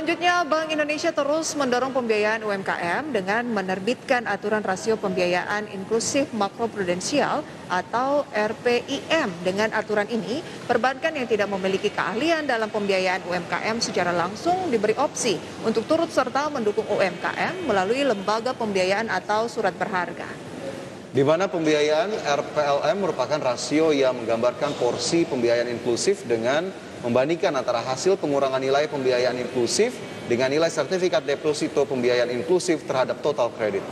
Selanjutnya, Bank Indonesia terus mendorong pembiayaan UMKM dengan menerbitkan aturan rasio pembiayaan inklusif makroprudensial atau RPIM. Dengan aturan ini, perbankan yang tidak memiliki keahlian dalam pembiayaan UMKM secara langsung diberi opsi untuk turut serta mendukung UMKM melalui lembaga pembiayaan atau surat berharga. Di mana pembiayaan RPLM merupakan rasio yang menggambarkan porsi pembiayaan inklusif dengan membandingkan antara hasil pengurangan nilai pembiayaan inklusif dengan nilai sertifikat deposito pembiayaan inklusif terhadap total kredit.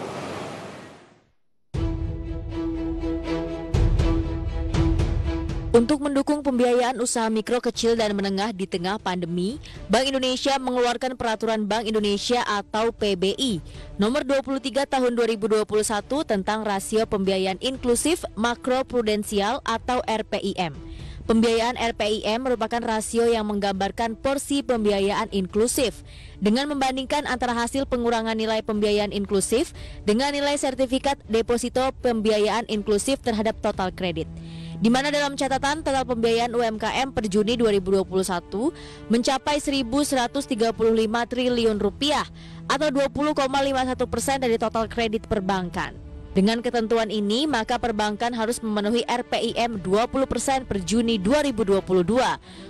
Untuk mendukung pembiayaan usaha mikro, kecil, dan menengah di tengah pandemi, Bank Indonesia mengeluarkan Peraturan Bank Indonesia atau PBI Nomor 23 Tahun 2021 tentang rasio pembiayaan inklusif makroprudensial atau RPIM. Pembiayaan RPIM merupakan rasio yang menggambarkan porsi pembiayaan inklusif dengan membandingkan antara hasil pengurangan nilai pembiayaan inklusif dengan nilai sertifikat deposito pembiayaan inklusif terhadap total kredit. Di mana dalam catatan total pembiayaan UMKM per Juni 2021 mencapai 1.135 triliun rupiah atau 20,51% dari total kredit perbankan. Dengan ketentuan ini, maka perbankan harus memenuhi RPIM 20% per Juni 2022,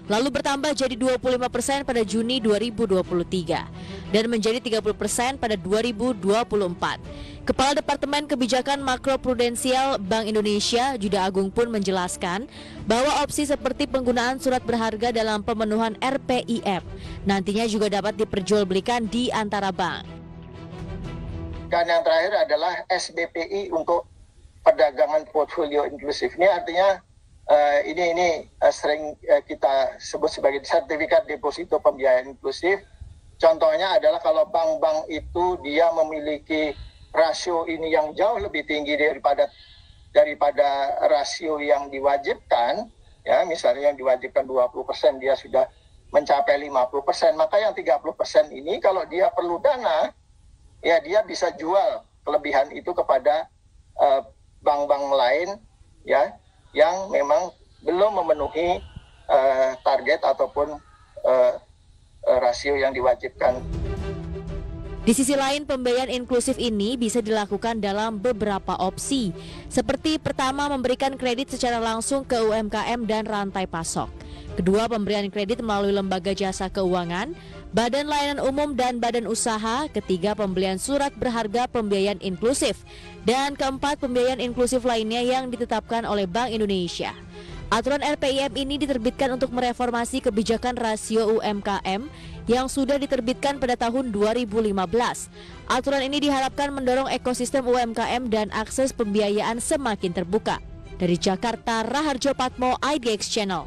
lalu bertambah jadi 25% pada Juni 2023, dan menjadi 30% pada 2024. Kepala Departemen Kebijakan Makroprudensial Bank Indonesia, Juda Agung pun menjelaskan bahwa opsi seperti penggunaan surat berharga dalam pemenuhan RPIM nantinya juga dapat diperjualbelikan di antara bank. Dan yang terakhir adalah SBPI untuk perdagangan portfolio inklusif. Ini artinya ini sering kita sebut sebagai sertifikat deposito pembiayaan inklusif. Contohnya adalah kalau bank-bank itu dia memiliki rasio ini yang jauh lebih tinggi daripada rasio yang diwajibkan, ya misalnya yang diwajibkan 20% dia sudah mencapai 50%, maka yang 30% ini kalau dia perlu dana, ya dia bisa jual kelebihan itu kepada bank-bank lain ya yang memang belum memenuhi target ataupun rasio yang diwajibkan. Di sisi lain, pembiayaan inklusif ini bisa dilakukan dalam beberapa opsi. Seperti pertama, memberikan kredit secara langsung ke UMKM dan rantai pasok. Kedua, pemberian kredit melalui lembaga jasa keuangan, badan layanan umum dan badan usaha. Ketiga, pembelian surat berharga pembiayaan inklusif. Dan keempat, pembiayaan inklusif lainnya yang ditetapkan oleh Bank Indonesia. Aturan RPIM ini diterbitkan untuk mereformasi kebijakan rasio UMKM yang sudah diterbitkan pada tahun 2015. Aturan ini diharapkan mendorong ekosistem UMKM dan akses pembiayaan semakin terbuka. Dari Jakarta, Raharjo Patmo, IDX Channel.